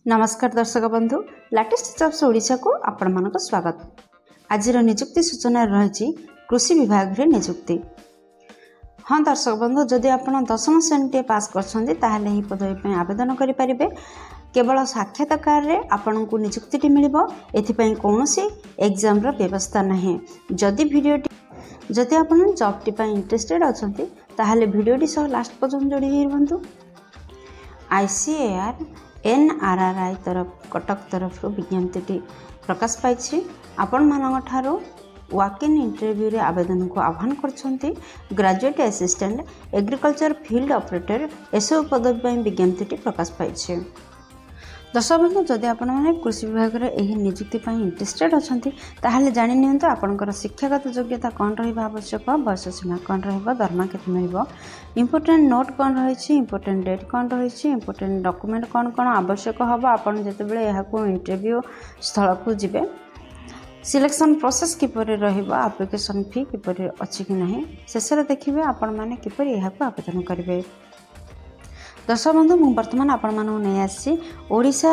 नमस्कार दर्शक बंधु लेटेस्ट जॉब्स ओडिशा को आपण मानक स्वागत। आज निजुक्ति सूचना रही कृषि विभाग रे निजुक्ति। हाँ दर्शक बंधु जदि आपण 10वीं श्रेणी पास कर पदवी पर आवेदन करें केवल साक्षात्कार रे आपण को निजुक्ति मिलिबो एथिपई कोनोसी एग्जाम रो व्यवस्था नहीं। जदि आपण जॉब टी पई इंटरेस्टेड अछंती ताहाले वीडियोटी सह लास्ट पर्यंत जोड़ी रहंतु। ICAR NRRI तरफ कटक तरफ विज्ञप्ति प्रकाश पाई आपण मानक ठारो वॉक इन इंटरव्यू रे आवेदन को आह्वान करछंती। Graduate assistant agriculture field operator एसो पदवी पर विज्ञप्ति प्रकाश पाई। दर्शक बंधु जदि आपण माने कृषि विभाग रे एही नियुक्ति पई इंटरेस्टेड अछंती ताहाले जानि नियंतु आपनकर शिक्षागत योग्यता कोन रहिबा आवश्यक, बयस सीमा कोन रहिबो, दरमा केते मिलिबो, इंपोर्टेंट नोट कोन रही छि, इंपोर्टेंट डेट कोन रही छि, इंपोर्टेंट डॉक्यूमेंट कोन कोन आवश्यक हबो आपण जेतेबेले एहा को इंटरव्यू स्थल को जिबे, सिलेक्शन प्रोसेस किपरि रहिबो, एप्लिकेशन फी किपरि अछि कि नाही शेषरे देखिबे आपण माने किपरि एहा को आवेदन करिवे। दर्शक बंधु मु वर्तमान आपण मानू नहीं आसी ओडिशा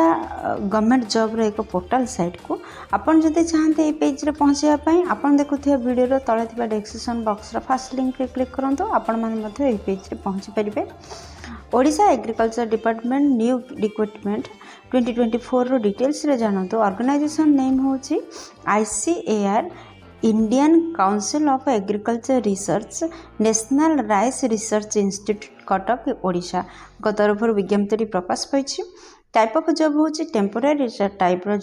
गवर्नमेंट जॉब रे एक पोर्टल साइट को आपण जदि चाहते पेज रे पहुंचया पई आपण देखुथिया वीडियो रो तळे थिबा डिस्क्रिप्शन बॉक्स रो फर्स्ट लिंक रे क्लिक करंतो आपण माने मध्ये ए पेज रे पहुंची परिबे। Odisha agriculture department new recruitment 2024 रो डिटेल्स रे जानतो। ऑर्गेनाइजेशन नेम होची ICAR Indian council of agriculture research national rice research institute Cuttack Odisha को तरफ विज्ञप्ति प्रकाश पाई। टाइप ऑफ जॉब होची टेम्पोरारी टाइप रो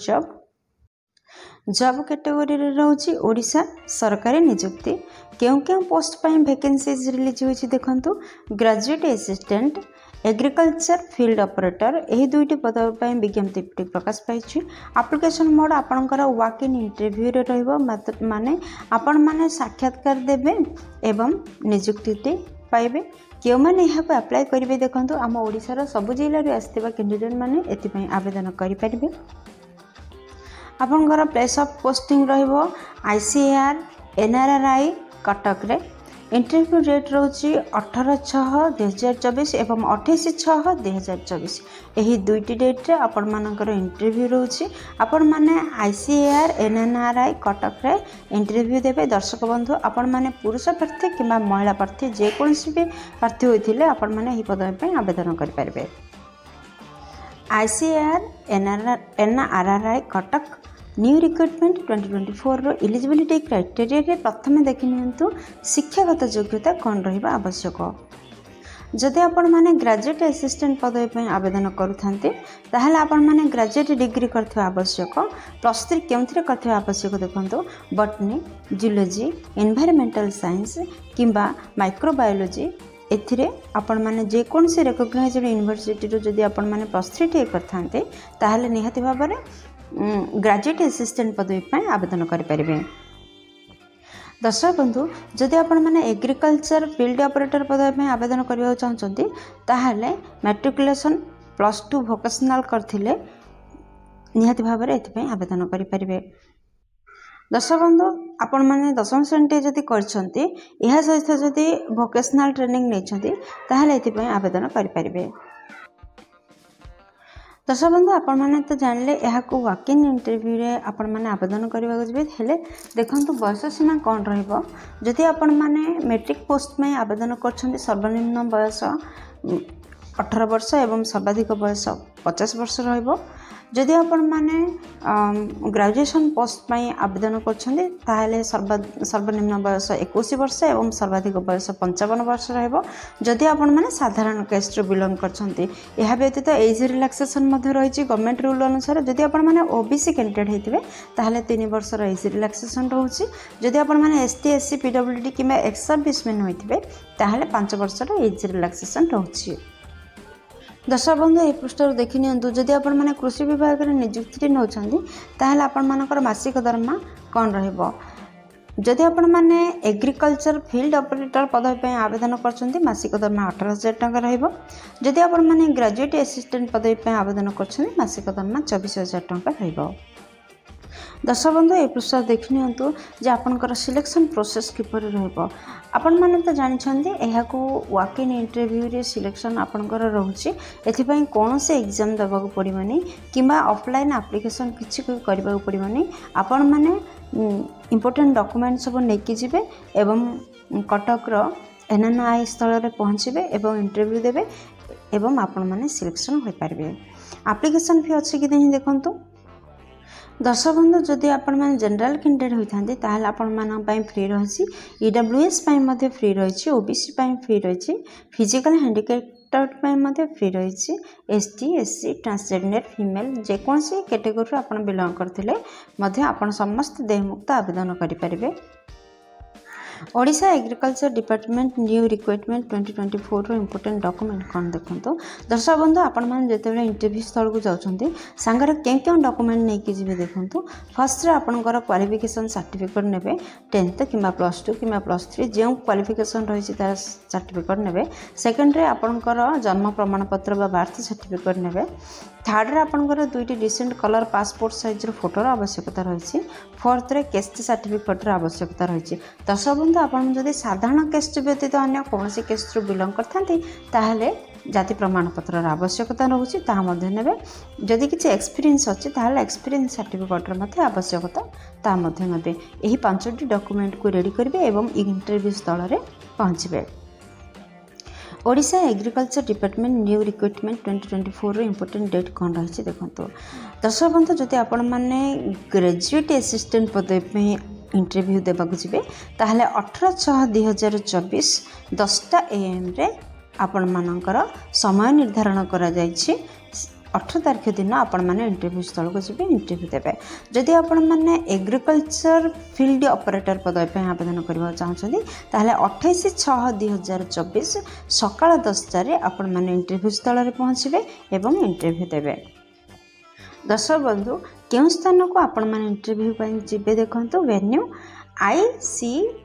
जॉब कैटेगरी रे रहउची ओडिशा सरकारी नियुक्ति। क्यों पोस्ट पाई वैकेंसीज रिलीज होची देखंतु। Graduate assistant agriculture field operator यही दुईटी पदवी पर विज्ञप्ति प्रकाश पाई। एप्लिकेशन मोड आपणकर वॉक इन इंटरव्यू रे रहइबो माने आपण माने साक्षात्कार देबे एवं नियुक्ति पाइबे। क्यों मैंने यहाँ को अप्लाई करेंगे देखो आम ओडिशार सबु जिले में आसवा कैंडिडेट मैंने एथि आवेदन करेंगे। आपनकर प्लेस ऑफ पोस्टिंग रहिबो ICAR NRRI कटक रे। इंटरव्यू डेट रोची 18/6/2024 एवं 28/6/2024 यही दुईटी डेट रे आपण मानकर इंटरव्यू रोची। आपण माने ICAR NRRI कटक रे इंटरव्यू देबे। दर्शक बंधु आपण माने पुरुष प्रार्थी किंबा महिला प्रार्थी जे कोनसी भी प्रार्थी होइथिले आपण माने एही पदवी पे आवेदन करि पारबे। ICAR NRRI Cuttack new recruitment 2024 रो एलिजिबिलिटी क्राइटेरिया रे प्रथम देखि नियंतु शिक्षागत योग्यता कोन रहिबा आवश्यक। जदि आपण माने ग्रेजुएट असिस्टेंट पदवी पे आवेदन करूथांते ताहाले आपण माने ग्रेजुएट डिग्री करथिबा आवश्यक। +3 केउंथरे करथिबा आवश्यक देखंतु बॉटनी, जूलॉजी, एनवायरमेंटल साइंस किंबा माइक्रोबायोलॉजी एथिरे आपण माने जे कोन से रिकॉग्नाइज्ड यूनिवर्सिटी रो जदि आपण माने +3 टे करथांते ताहाले निहाती भाबरे ग्रेजुएट असिस्टेंट पदवी पर आवेदन करें। दर्शक बंधु जदि आपण माने एग्रीकल्चर फील्ड ऑपरेटर पदवी पर आवेदन करबा चाहछंती ताहाले मैट्रिकुलेशन +2 वोकेशनल करथिले निहाती भाबरे एथि आवेदन करि परिबे। दर्शक बंधु आपण माने 10वीं श्रेणी जदि करछंती एहा सहित जदि वोकेशनल ट्रेनिंग नैछंती ताहाले एथि आवेदन करि परिबे। दर्शक बंधु आपण माने तो जानले यहाँ को वॉक इन इंटरव्यू रे आपण माने आवेदन करबा जबे हेले देखंतु बयस सीमा कोन रहइबो। जदि आपण माने मैट्रिक पोस्ट में आवेदन करछंती सर्वनिम्न बयस 18 वर्ष एवं सर्वाधिक बयस 50 वर्ष रहइबो। जदि आपण माने ग्रेजुएशन पोस्ट में आवेदन करछंती ताहाले सर्वनिम्न बयस 21 वर्ष एवं सर्वाधिक बयस 55 वर्ष रहइबो। जदि आपण माने साधारण कास्ट रो बिलोंग करछंती एहा व्यतीत एज रिलैक्सेशन मध्ये रहिछि गवर्नमेंट रूल अनुसार। जदि आपण माने OBC कैंडिडेट हेतिबे ताहाले 3 वर्ष रो एज रिलैक्सेशन रहउछि। जदि आपण माने ST SC PWD किबा एक्स सर्विसमैन होइतिबे ताहाले 5 वर्ष रो एज रिलैक्सेशन रहउछि। दर्शक बंधु ए पृष्ठ देखि नियंतु जदि आपण माने कृषि विभाग रे नियुक्ति नौछंती ताहाले आपण मानकर मासिक दरमा कोन रहइबो। जदि आपण माने एग्रीकल्चर फील्ड ऑपरेटर पदवी पे आवेदन करछंती मासिक दरमा 18,000 टका रहइबो। जदि आपण माने ग्रेजुएट असिस्टेंट पदवी पे आवेदन करछंती मासिक दरमा 24,000 टका रहइबो। दर्शक बंधु ए पृष्ठ देखि नियंतु जे आपनकर सिलेक्शन प्रोसेस किपर रहबो। आपण माने तो जानिछन्ती एहा को वॉक इन इंटरव्यू रे सिलेक्शन आपनकर रहउची। एथि पई कोनोसे एग्जाम देबा को पड़िबनी किबा ऑफलाइन एप्लीकेशन किछि करबा को पड़िबनी। आपण माने इंपोर्टेंट डॉक्यूमेंट सब नेकी जिवे एवं कटक रो एनएनआई स्थल रे पहुँचबे एवं इंटरव्यू देबे एवं आपण माने सिलेक्शन होई पारबे। एप्लीकेशन फी अछि कि नहीं देखंतु। दर्शक बंधु जदि आपण मैंने जनरल कैंडिडेट होती ताहले आपण मान फ्री रही ईडब्ल्यूएस फ्री रही ओबीसी फ्री रही फिजिकल हैंडिकैप्ड फ्री रही एसटी एससी ट्रांसजेंडर फीमेल जेकोसी कैटेगोरी आपण बिलोंग करते आपण समस्त देहमुक्त आवेदन करें। Odisha agriculture department new requirement 2024 रो इंपोर्टेंट डॉक्यूमेंट कौन देखो। दर्शक बंधु आपण मैंने जिते इंटरव्यू स्थल को जाऊँच सांगर क्यों डॉक्यूमेंट नहीं जी देखो। फर्स्ट आपंकर क्वालिफिकेशन सर्टिफिकेट ने 10th कि +2 कि +3 जो क्वालिफिकेशन रही तार सर्टिफिकेट ने। सेकेंड रे आपंकर जन्म प्रमाणपत्र बा बर्थ सर्टिफिकेट ने। थर्ड रे आपंकर दुईटी डिसेंट कलर पासपोर्ट साइज आवश्यकता रही। फोर्थ रे केस्ट सर्टिफिकेट आवश्यकता रही। दर्शक बंधु आपण जदि साधारण केस्ट व्यतीत अन्य कौन केस्ट रु बिलोंग करते जाति प्रमाणपत्र आवश्यकता रोचे ने। जदि किसी एक्सपीरियंस अच्छी एक्सपीरियंस सर्टिफिकेट आवश्यकता ने। यही 5टी डॉक्यूमेंट को रेडी करेंगे एवं इंटरव्यू स्थल में पहुँचे। Odisha agriculture department new requirement 2024 रो इंपोर्टेंट डेट कौन रही देखो। दर्शक बंधु जदि आपण मैंने ग्रेजुएट असिस्टेंट पदवी इंटरव्यू देवाक जी ताहले 18/6/2024 10टा AM रे आपण मानकर समय निर्धारण करा जायछि। 18 तारीख दिन आपण माने इंटरव्यू स्थल को जी इंटरव्यू देवे। जदि आपण माने एग्रीकल्चर फील्ड ऑपरेटर पदवी आवेदन करबा चाहछथि ताहले 28/6/2024 सकाळ 10टा रे आपण माने इंटरव्यू स्थल रे पहुँचबे एवं इंटरव्यू देवे। दर्शक बंधु केउं स्थान को आपण माने इंटरव्यू पई जिबे देखंतु। वेन्यू ICARNRRI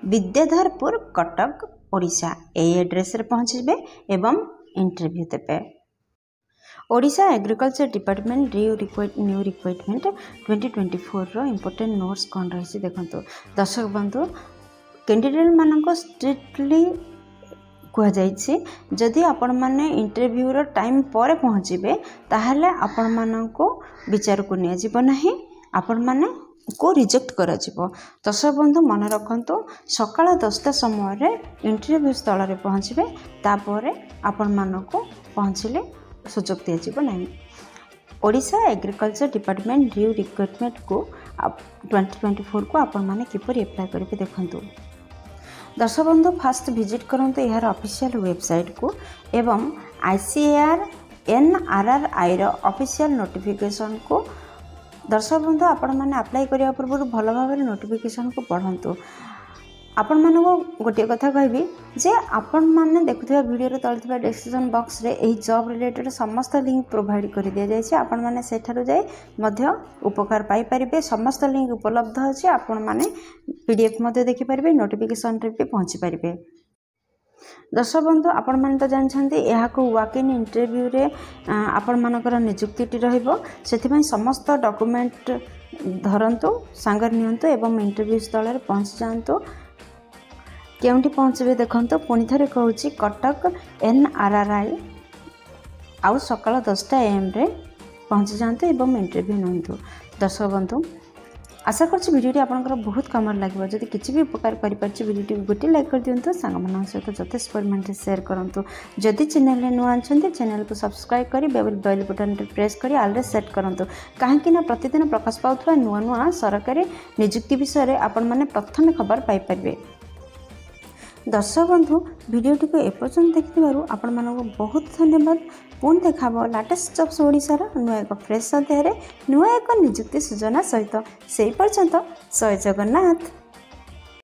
विद्याधरपुर कटक ओडिशा ए एड्रेस रे पहुँचबे एवं इंटरव्यू देवे। Odisha agriculture department new requirement 2024 रो इंपोर्टेंट नोट्स कौन रही देखो। दर्शक बंधु कैंडिडेट मानक स्ट्रिक्टली कहुई जदि आपण माने इंटरव्यू रो टाइम पर पहुँचे ताहले आपण मानक विचार को निया नहीं आपण माने को रिजेक्ट करा जिवो। दर्शक बंधु मन रखंतु सकाळ 10टा समय इंटरव्यू स्थल रे पहुँचे तापर आपण मानक पहुँचले सुजोग दिया जिवो नहीं। Odisha agriculture department new requirement को 2024 को आपण माने किपर अप्लाई करेंगे देखंतु। दर्शक बंधु फास्ट विजिट करंतु यार ऑफिशियल वेबसाइट को एवं ICARNRRI रो ऑफिशियल नोटिफिकेशन को। दर्शक बंधु आपण मैंने अप्लाई करने पूर्व भल भाव नोटिफिकेशन को पढ़ंतु। आपण मानक गोटे कथा कहबी जे आपण माने देखुथिबा वीडियो रे तळथिबा डिस्क्रिप्शन बॉक्स रे एही जॉब रिलेटेड समस्त लिंक प्रोवाइड कर दिया जायछि। आपण माने सेठारु जाय मध्य उपकार पाई परिबे। समस्त लिंक उपलब्ध अछि। आपण माने PDF मध्ये देखि परिबे नोटिफिकेशन रे भी पहुंची परिबे। दर्शक बंधु आपण माने तो जानछन्ती एहा को वॉक इन इंटरव्यू रे आपण मानकर नियुक्ति रहइबो। सेथिबाई समस्त डॉक्यूमेंट धरंतु सांगर नियंतु एवं इंटरव्यू स्थल रे पहुंच जांतु। केउंटी पहुँचे देखो पुणी थे कहूँ कटक NRRI आउ सकाल 10टा AM रे पहुँची जातु एवं इंटरव्यू नियंतु। दर्शक बंधु आशा कर भिडियो आपंकर बहुत कम लगे। जब किसी भी उपकार करिपारछि गोटे लाइक कर दिंतु सांग सहित जथेष परिमाण शेयर करूँ। जदि चैनल नुआ अच्छा चैनल को सब्सक्राइब कर बेल बटन प्रेस कर आल सेट करूँ कहीं प्रतिदिन प्रकाश पाउथुवा नुआ नुआ सरकारी नियुक्ति विषय में आपण मैंने प्रथम खबर पाइपर। दर्शक बंधु भिडियोटी को एपर्यंत देखिबारु आपण मानक बहुत धन्यवाद। पुणी देखा लाटेस्ट जॉब्स ओडिशार नुआ एक फ्रेश अध्याय नुआ एक नियुक्ति सूचना सहित से पर्यंत जय जगन्नाथ।